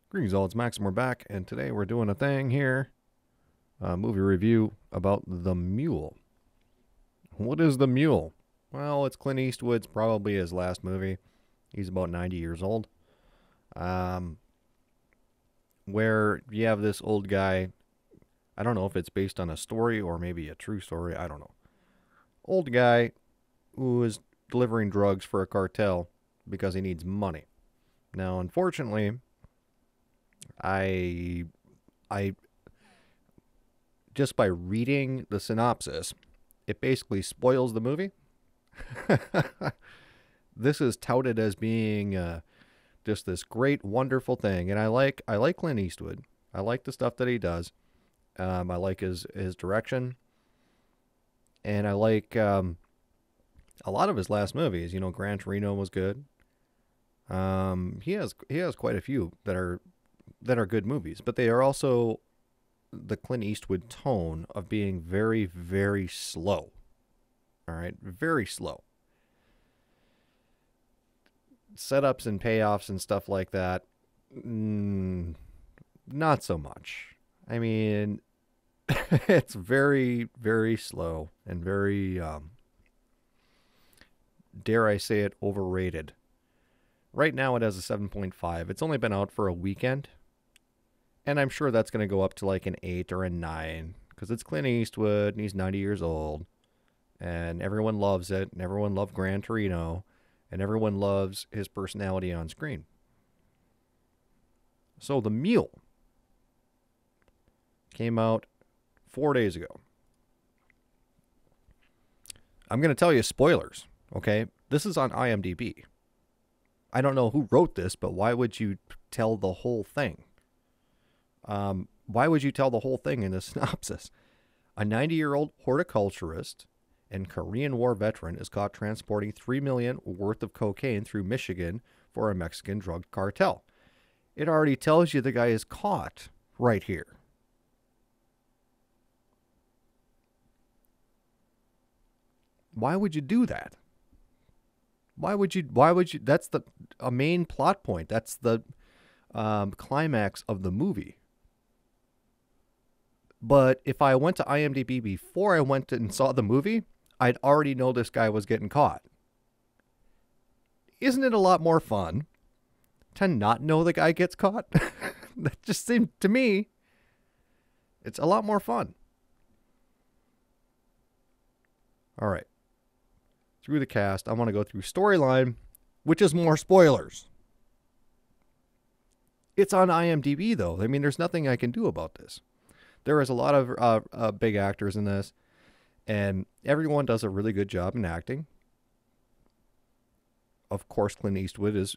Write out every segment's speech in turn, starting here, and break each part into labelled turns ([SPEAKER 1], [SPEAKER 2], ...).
[SPEAKER 1] Greetings all, it's Max and we're back, and today we're doing a thing here, a movie review about The Mule. What is The Mule? Well, it's Clint Eastwood's probably his last movie. He's about 90 years old. Um, where you have this old guy, I don't know if it's based on a story or maybe a true story, I don't know. Old guy who is delivering drugs for a cartel because he needs money. Now, unfortunately, I just by reading the synopsis, it basically spoils the movie. This is touted as being just this great, wonderful thing, and I like Clint Eastwood. I like the stuff that he does. I like his direction, and I like a lot of his last movies. You know, Gran Torino was good. He has quite a few that are good movies, but they are also the Clint Eastwood tone of being very, very slow. All right, very slow. Setups and payoffs and stuff like that, not so much. I mean, it's very, very slow and very, dare I say it, overrated. Right now it has a 7.5. It's only been out for a weekend. And I'm sure that's going to go up to like an 8 or a 9 because it's Clint Eastwood and he's 90 years old. And everyone loves it. And everyone loved Gran Torino. And everyone loves his personality on screen. So The Mule came out 4 days ago. I'm going to tell you spoilers, okay? This is on IMDB. I don't know who wrote this, but why would you tell the whole thing? Why would you tell the whole thing in the synopsis? A 90-year-old horticulturist and Korean War veteran is caught transporting $3 million worth of cocaine through Michigan for a Mexican drug cartel. It already tells you the guy is caught right here. Why would you do that? Why would you, that's a main plot point. That's the climax of the movie. But if I went to IMDb before I went and saw the movie, I'd already know this guy was getting caught. Isn't it a lot more fun to not know the guy gets caught? That just seemed to me, it's a lot more fun. All right. Through the cast, I want to go through storyline, which is more spoilers. It's on IMDb, though. I mean, there's nothing I can do about this. There is a lot of big actors in this, and everyone does a really good job in acting. Of course, Clint Eastwood is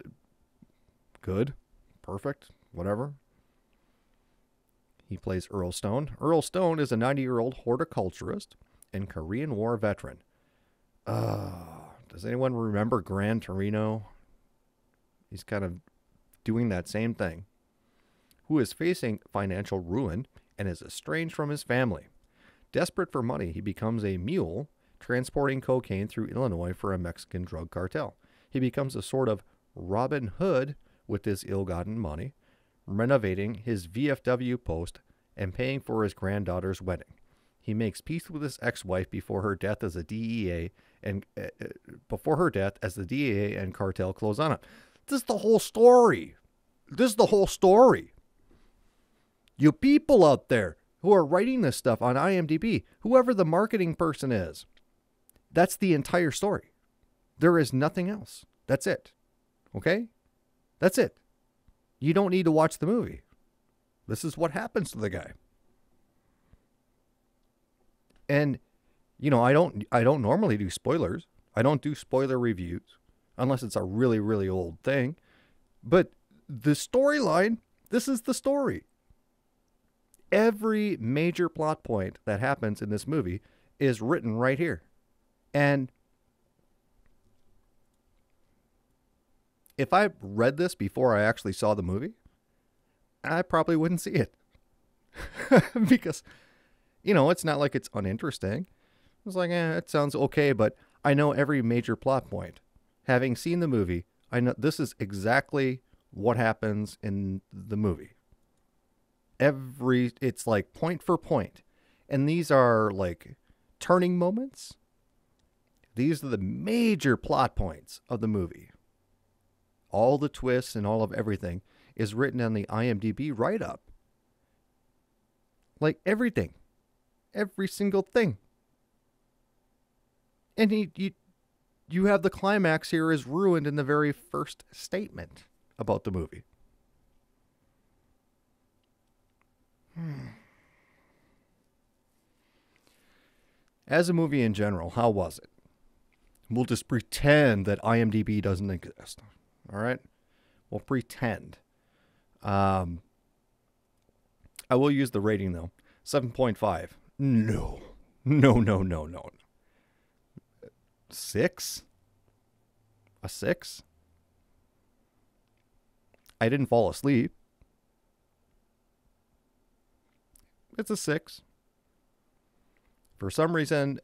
[SPEAKER 1] good, perfect, whatever. He plays Earl Stone. Earl Stone is a 90-year-old horticulturist and Korean War veteran. Does anyone remember Gran Torino? He's kind of doing that same thing. Who is facing financial ruin and is estranged from his family. Desperate for money, he becomes a mule, transporting cocaine through Illinois for a Mexican drug cartel. He becomes a sort of Robin Hood with his ill-gotten money, renovating his VFW post and paying for his granddaughter's wedding. He makes peace with his ex-wife before her death as the DEA and cartel close on him. This is the whole story. This is the whole story. You people out there who are writing this stuff on IMDb, whoever the marketing person is, that's the entire story. There is nothing else. That's it. Okay? That's it. You don't need to watch the movie. This is what happens to the guy. And, you know, I don't normally do spoilers. I don't do spoiler reviews unless it's a really, really old thing. But the storyline, this is the story. Every major plot point that happens in this movie is written right here. And if I read this before I actually saw the movie, I probably wouldn't see it. Because, you know, it's not like it's uninteresting. It's like, it sounds okay, but I know every major plot point. Having seen the movie, I know this is exactly what happens in the movie. It's like point for point. And these are like turning moments. These are the major plot points of the movie. All the twists and all of everything is written on the IMDb write-up. Like everything. Every single thing. And you have the climax here is ruined in the very first statement about the movie. As a movie in general, how was it? We'll just pretend that IMDb doesn't exist. All right? We'll pretend. I will use the rating, though. 7.5. No. No. 6? A 6? I didn't fall asleep. It's a 6. For some reason,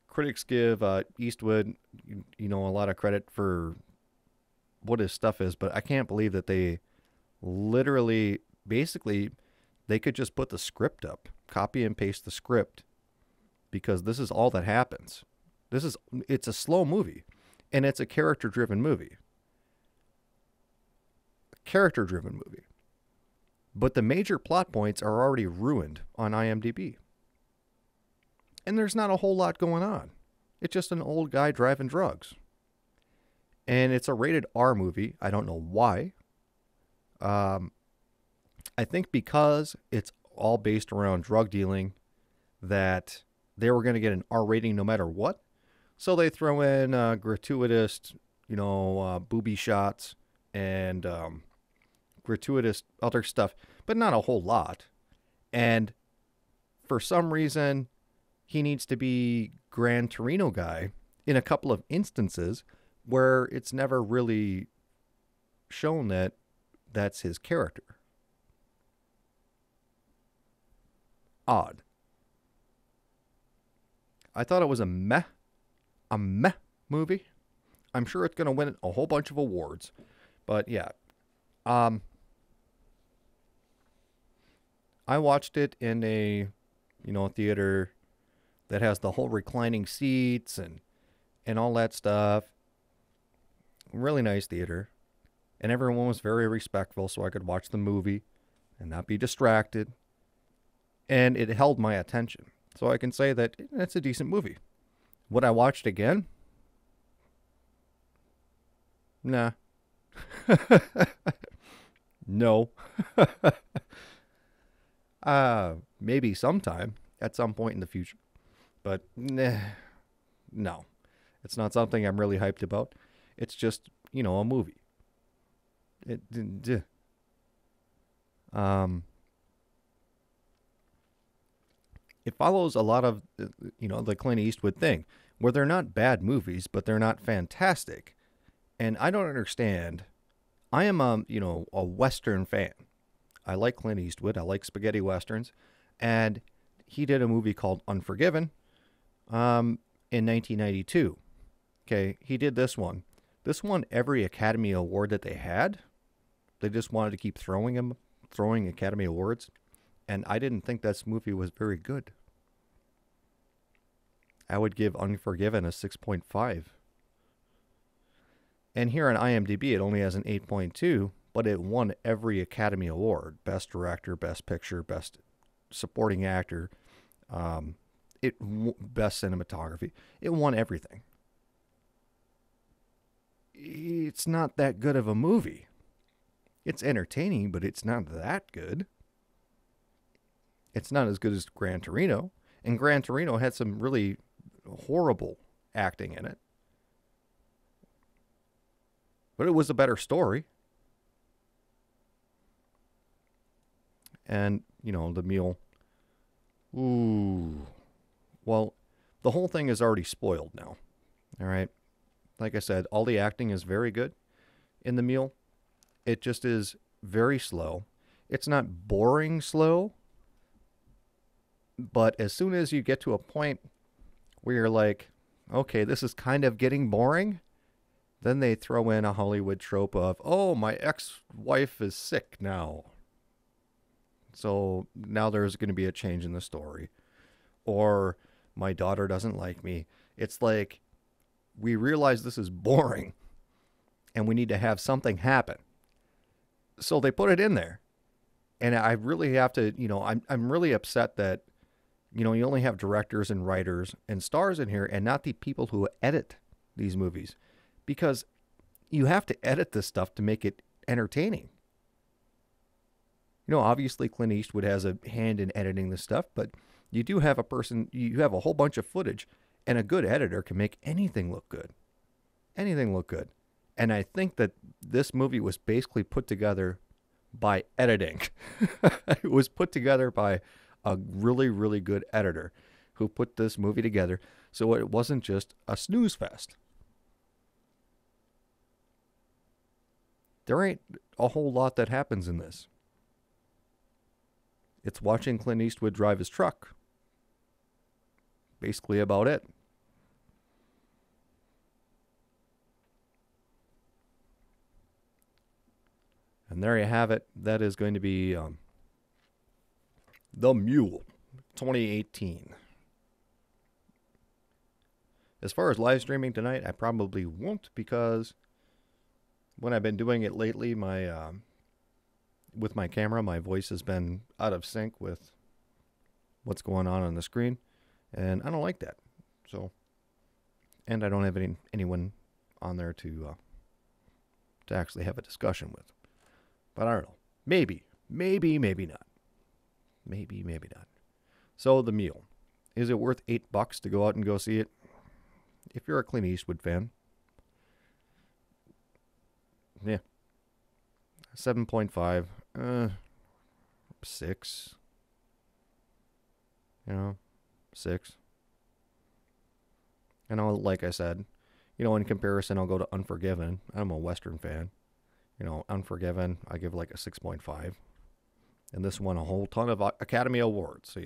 [SPEAKER 1] critics give Eastwood, a lot of credit for what his stuff is, but I can't believe that they literally, basically, they could just put the script up, copy and paste the script, because this is all that happens. It's a slow movie, and it's a character-driven movie. But the major plot points are already ruined on IMDb. And there's not a whole lot going on. It's just an old guy driving drugs. And it's a rated R movie. I don't know why. I think because it's all based around drug dealing, that they were going to get an R rating no matter what. So they throw in gratuitous, booby shots and gratuitous other stuff, but not a whole lot. And for some reason, he needs to be Gran Torino guy in a couple of instances where it's never really shown that that's his character. Odd. I thought it was a meh movie. I'm sure it's going to win a whole bunch of awards, but yeah. I watched it in a, theater that has the whole reclining seats and all that stuff. Really nice theater. And everyone was very respectful, so I could watch the movie and not be distracted. And it held my attention. So I can say that it's a decent movie. Would I watch it again? Nah. No. Maybe sometime at some point in the future. But no. It's not something I'm really hyped about. It's just, a movie. It follows a lot of, the Clint Eastwood thing, where they're not bad movies, but they're not fantastic. And I don't understand. I am a Western fan. I like Clint Eastwood. I like spaghetti westerns. And he did a movie called Unforgiven in 1992. Okay, he did this one. This won every Academy Award that they had. They just wanted to keep throwing Academy Awards. And I didn't think this movie was very good. I would give Unforgiven a 6.5. And here on IMDb, it only has an 8.2, but it won every Academy Award. Best Director, Best Picture, Best Supporting Actor, Best Cinematography. It won everything. It's not that good of a movie. It's entertaining, but it's not that good. It's not as good as Gran Torino. And Gran Torino had some really horrible acting in it. But it was a better story. And, the Mule. Ooh. Well, the whole thing is already spoiled now. All right. Like I said, all the acting is very good in the Mule. It just is very slow. It's not boring slow. But as soon as you get to a point where you're like, okay, this is kind of getting boring, Then they throw in a Hollywood trope of, oh, my ex-wife is sick now. So now there's going to be a change in the story. Or my daughter doesn't like me. It's like, we realize this is boring and we need to have something happen. So they put it in there. And I really have to, I'm really upset that, you only have directors and writers and stars in here and not the people who edit these movies. Because you have to edit this stuff to make it entertaining. Obviously Clint Eastwood has a hand in editing this stuff, but you do have you have a whole bunch of footage, and a good editor can make anything look good. Anything look good. And I think that this movie was basically put together by editing. It was put together by a really, really good editor who put this movie together so it wasn't just a snooze fest. There ain't a whole lot that happens in this. It's watching Clint Eastwood drive his truck. Basically about it. And there you have it. That is going to be The Mule, 2018. As far as live streaming tonight, I probably won't, because when I've been doing it lately, with my camera, my voice has been out of sync with what's going on the screen, and I don't like that. So, and I don't have anyone on there to actually have a discussion with. But I don't know. Maybe not. Maybe not. So The Mule. Is it worth $8 to go out and go see it? If you're a Clint Eastwood fan. Yeah. 7.5. 6. 6. And like I said, in comparison, I'll go to Unforgiven. I'm a Western fan. Unforgiven, I give like a 6.5. And this won a whole ton of Academy Awards. So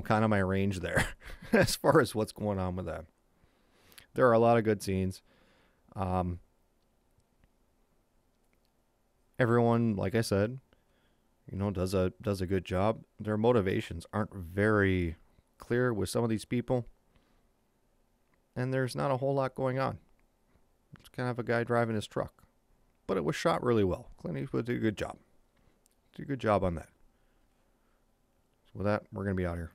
[SPEAKER 1] kind of my range there as far as what's going on with that. There are a lot of good scenes. Everyone, like I said, does a good job. Their motivations aren't very clear with some of these people. And there's not a whole lot going on. It's kind of a guy driving his truck. But it was shot really well. Clint Eastwood did a good job. Did a good job on that. So with that, we're going to be out here.